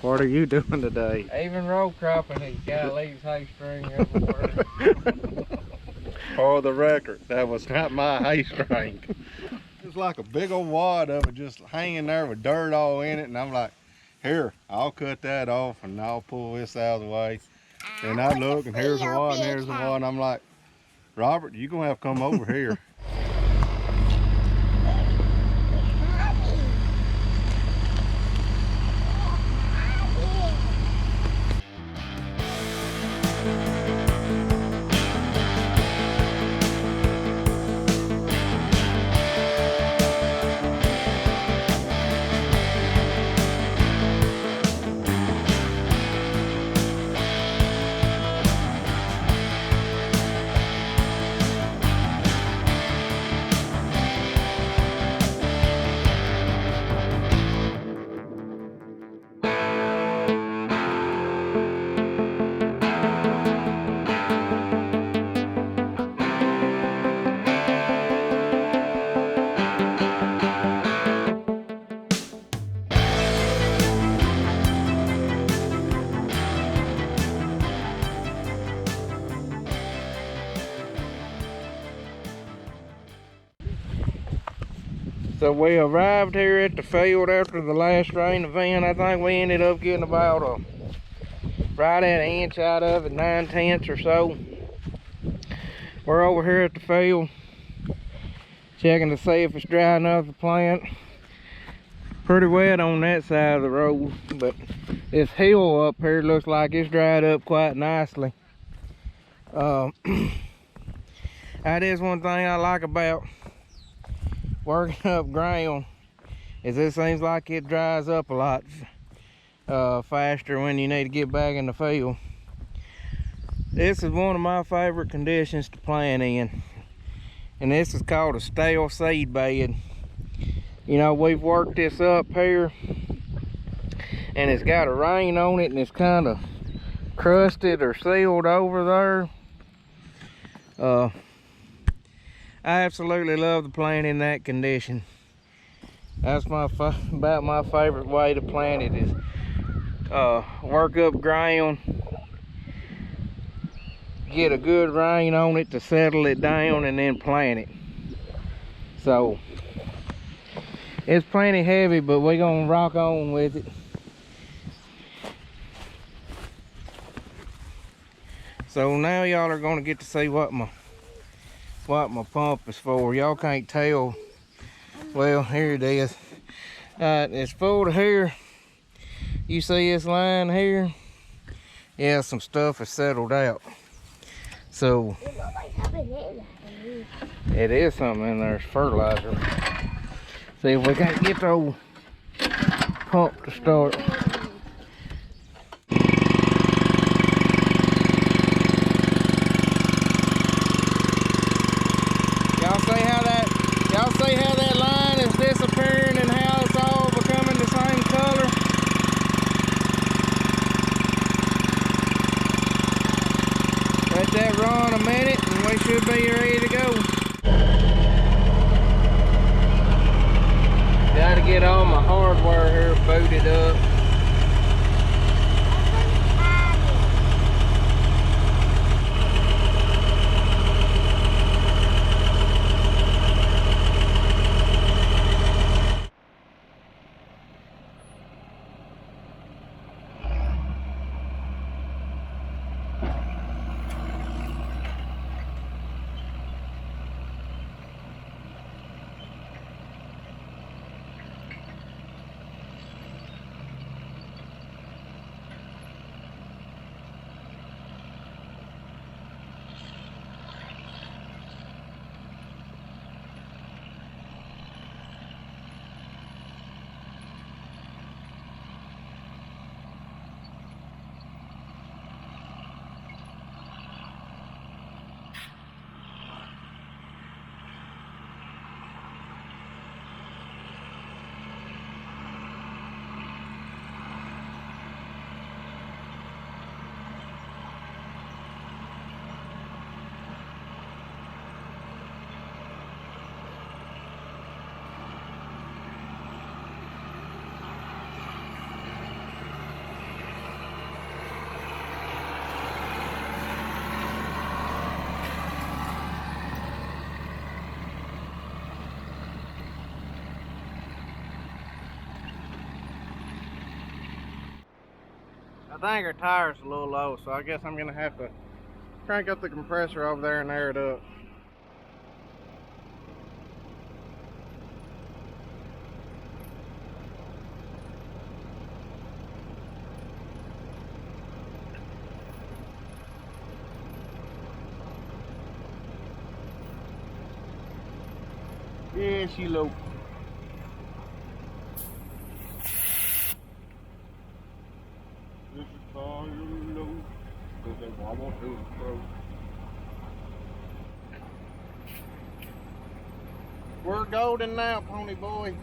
What are you doing today? Even row cropping, he's got to leave hay string everywhere. For the record, that was not my hay string. It's like a big old wad of it just hanging there with dirt all in it, and I'm like, here, I'll cut that off and I'll pull this out of the way. And I look, and here's the wad and here's the wad, and I'm like, Robert, you're gonna have to come over here. So we arrived here at the field after the last rain event. I think we ended up getting about right at an inch out of it, 9/10 or so. We're over here at the field, checking to see if it's dry enough to plant. Pretty wet on that side of the road, but this hill up here looks like it's dried up quite nicely. That is one thing I like about working up ground, is it seems like it dries up a lot faster when you need to get back in the field. This is one of my favorite conditions to plant in, and this is called a stale seed bed. You know, we've worked this up here and it's got a rain on it and it's kind of crusted or sealed over there. I absolutely love the plant in that condition. That's about my favorite way to plant it, is work up ground, get a good rain on it to settle it down, and then plant it. So it's plenty heavy, but we're gonna rock on with it. So now y'all are gonna get to see what my pump is for. Y'all can't tell. Well, here it is. It's full to here. You see this line here? Yeah, some stuff is settled out. So it is something in there. It's fertilizer. See if we can't get the old pump to start. Y'all see how that line is disappearing and how it's all becoming the same color? Let that run a minute and we should be ready to go. Gotta get all my hardware here booted up. I think our tire's a little low, so I guess I'm gonna have to crank up the compressor over there and air it up. Yeah, she low. This is all you know, 'cause they won't do it, bro. We're golden now, pony boy.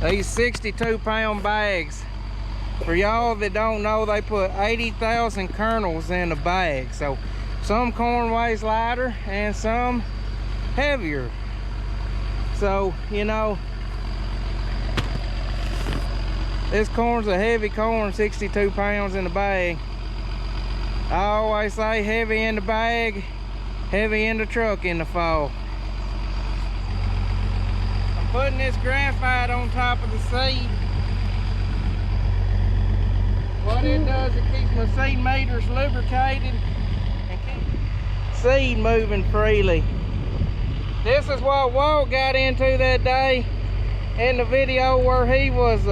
These 62-pound bags, for y'all that don't know, they put 80,000 kernels in a bag. So some corn weighs lighter and some heavier. So, you know, this corn's a heavy corn, 62 pounds in the bag. I always say heavy in the bag, heavy in the truck in the fall. Putting this graphite on top of the seed. What it does, it keeps my seed meters lubricated and keeps seed moving freely. This is what Walt got into that day in the video where he was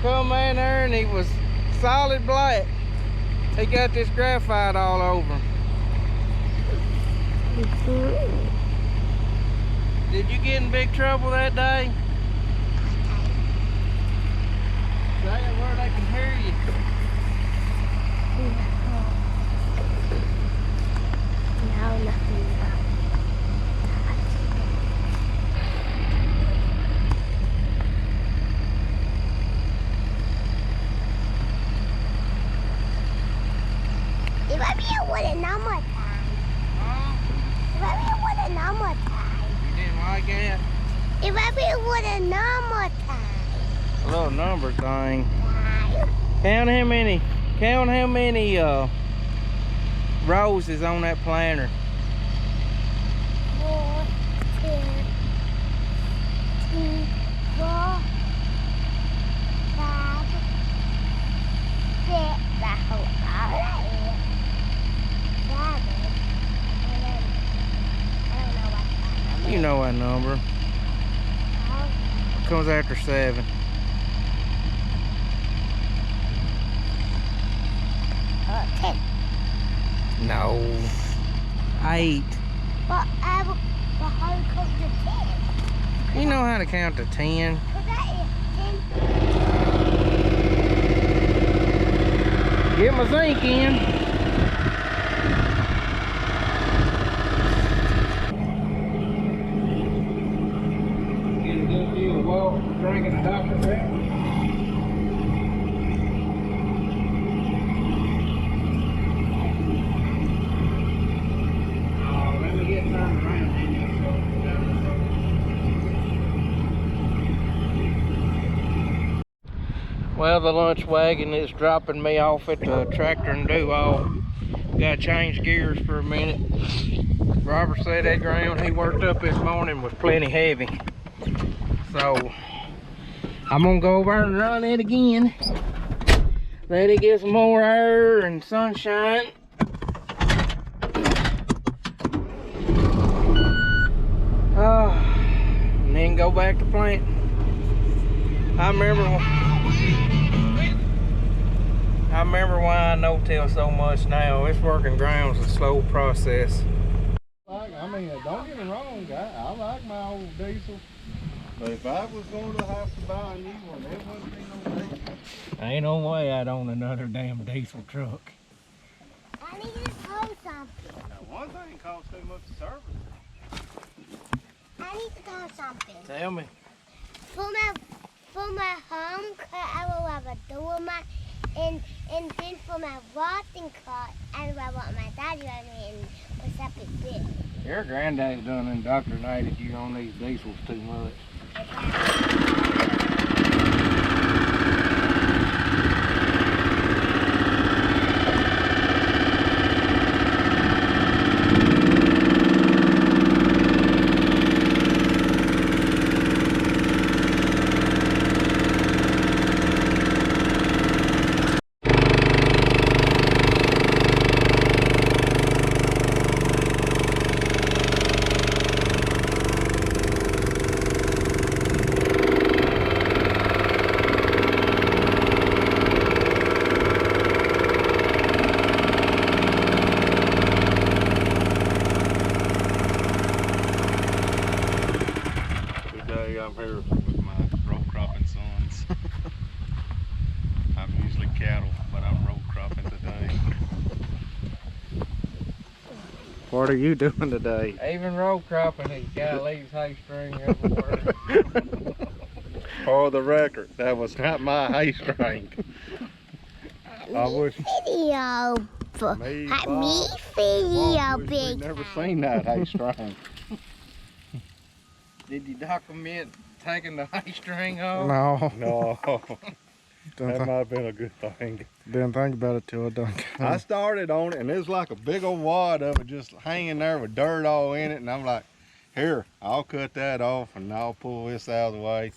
come in there and he was solid black. He got this graphite all over him. Did you get in big trouble that day? Say it where they can hear you. No, nothing. If I be with it no more time. Huh? If I be with it no more time. Didn't like it? If I be with a number time. A little number thing. Count how many rows is on that planter. 4, 10, 2, 4, 5, 6. That's all right. 7. And then I don't know what time. You know what number. Comes after 7. Ten. No. 8. But how to count to 10? You know how to count to 10. Because that is 10. Get my zinc in. Get a good deal of water for drinking a Dr. Pepper. Well, the lunch wagon is dropping me off at the tractor and do-all. Gotta change gears for a minute. Robert said that ground he worked up this morning was plenty heavy. So, I'm gonna go over and run it again. Let it get some more air and sunshine. And then go back to plant. I remember why I no-till so much now. This working ground's a slow process. I mean, don't get me wrong, I like my old diesel. But if I was going to have to buy a new one, it wouldn't be no diesel. Ain't no way I'd own another damn diesel truck. I need to tell something. Now, one thing costs too much to service. I need to tell something. Tell me. For my home car, I will have a doormat, and then for my rotting car, I will want my daddy on me, and What's that big bit? Your granddad's done indoctrinated you on these diesels too much. I'm here with my row cropping sons. I'm usually cattle, but I'm row cropping today. What are you doing today? Even row cropping, he's got to leave hay string everywhere. For the record, that was not my hay string. I wish Video. me, Let Bob, me video, Bob wish big. we'd never seen that hay string. Did you document taking the hay string off? No, that might have been a good thing. Didn't think about it till I done. I started on it, and it was like a big old wad of it just hanging there with dirt all in it, and I'm like, here, I'll cut that off, and I'll pull this out of the way.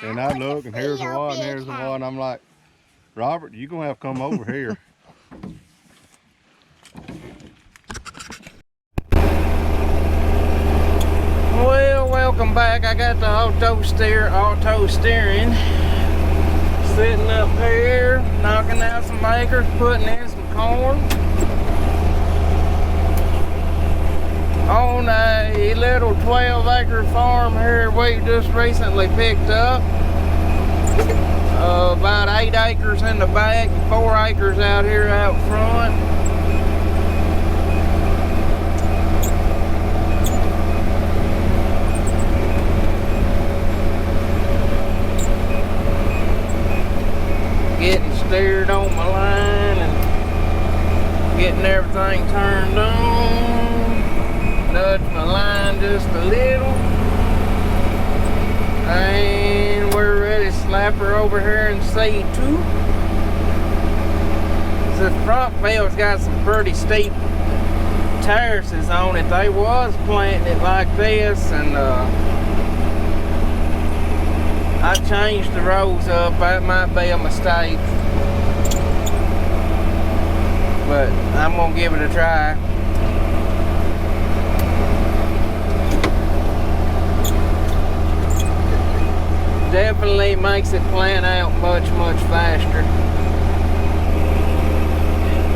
And I look, and here's the wad, and here's the wad, and I'm like, Robert, you're going to have to come over here. Well, welcome back. I got the auto steering. Sitting up here, knocking out some acres, putting in some corn. On a little 12-acre farm here we just recently picked up. About 8 acres in the back, 4 acres out here out front. Getting steered on my line and getting everything turned on. Nudge my line just a little. And we're ready to slap her over here in C2. The front field's got some pretty steep terraces on it. They was planting it like this, and I changed the rows up. That might be a mistake, but I'm gonna give it a try. Definitely makes it plant out much faster.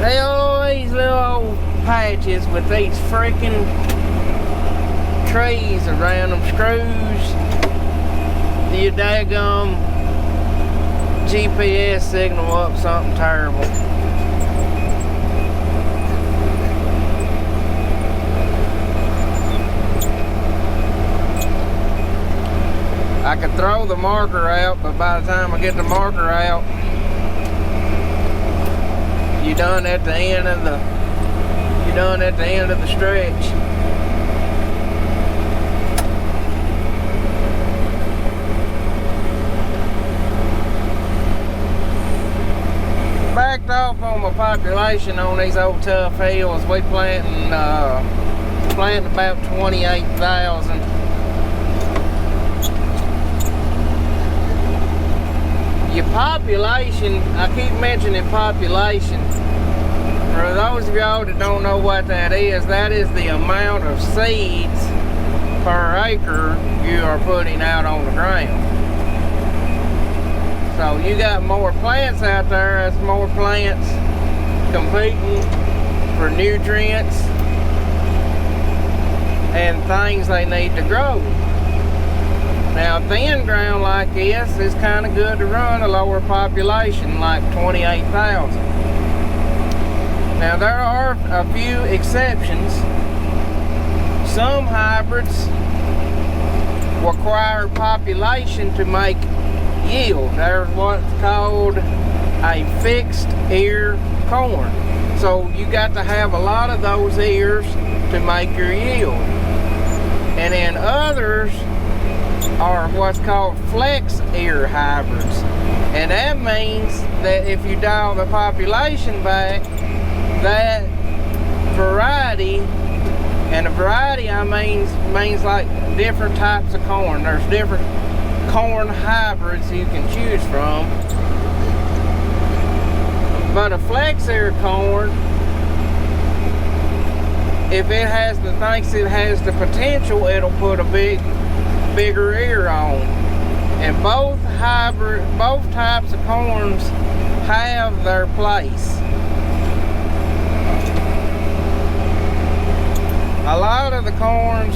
They always little old patches with these freaking trees around them, screws your daggum GPS signal up something terrible. I could throw the marker out, but by the time I get the marker out, you're done at the end of the stretch. Backed off on my population on these old tough hills. We planting about 28,000. Your population, I keep mentioning population. For those of y'all that don't know what that is the amount of seeds per acre you are putting out on the ground. So you got more plants out there, that's more plants competing for nutrients and things they need to grow. Now, thin ground like this is kind of good to run a lower population, like 28,000. Now, there are a few exceptions. Some hybrids require population to make yield. There's what's called a fixed ear corn. So you got to have a lot of those ears to make your yield. And then others are what's called flex ear hybrids. And that means that if you dial the population back, that variety, and a variety I means like different types of corn. There's different corn hybrids you can choose from. But a flex ear corn, if it thinks it has the potential, it'll put a bigger ear on. And both types of corns have their place. A lot of the corns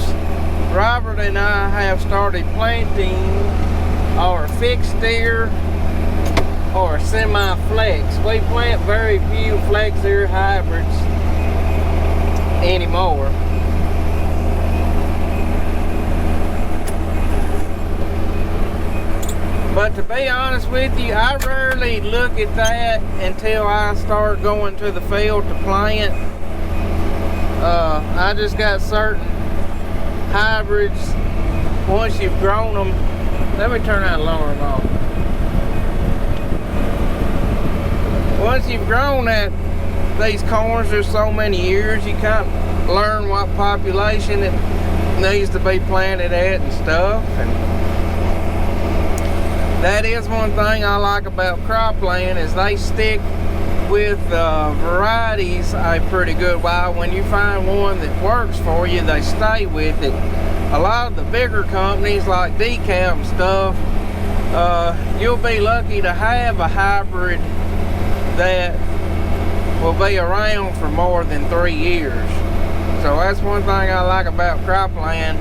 Robert and I have started planting are fixed ear or semi-flex. We plant very few flex ear hybrids anymore. But to be honest with you, I rarely look at that until I start going to the field to plant. I just got certain hybrids, once you've grown them. Let me turn that alarm off. Once you've grown these corns for so many years, you kind of learn what population it needs to be planted at and stuff. And that is one thing I like about cropland, is they stick with varieties a pretty good while. When you find one that works for you, they stay with it. A lot of the bigger companies like Decap and stuff, you'll be lucky to have a hybrid that will be around for more than 3 years. So that's one thing I like about cropland.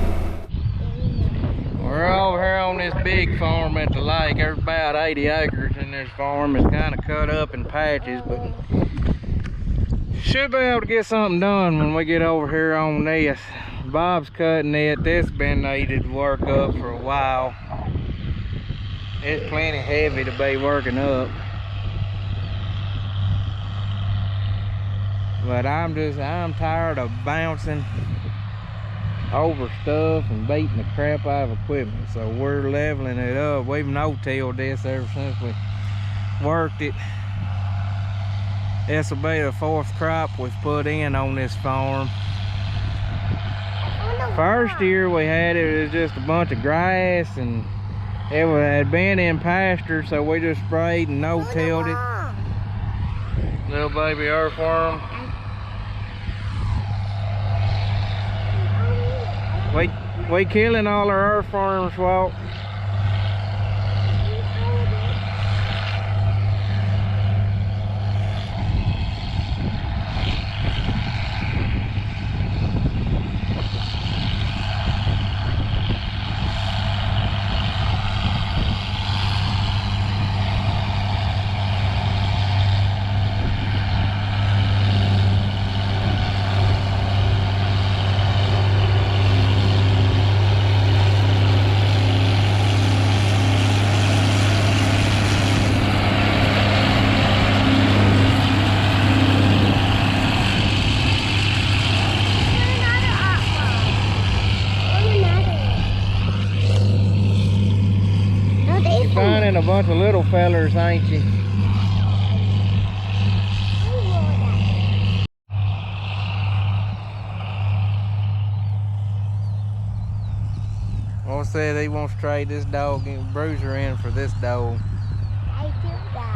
We're over here on this big farm at the lake. There's about 80 acres in this farm. It's kind of cut up in patches, but should be able to get something done when we get over here on this. Bob's cutting it. This been needed work up for a while. It's plenty heavy to be working up. But I'm tired of bouncing over stuff and beating the crap out of equipment, so we're leveling it up. We've no-tilled this ever since we worked it. This will be the 4th crop we've put in on this farm. First year we had it was just a bunch of grass, and it had been in pasture, so we just sprayed and no-tilled it. Little baby earthworm. We killing all our earthworms, Walt. Finding a bunch of little fellers, ain't you? Well, said he wants to trade this dog and Bruiser in for this dog. I do that.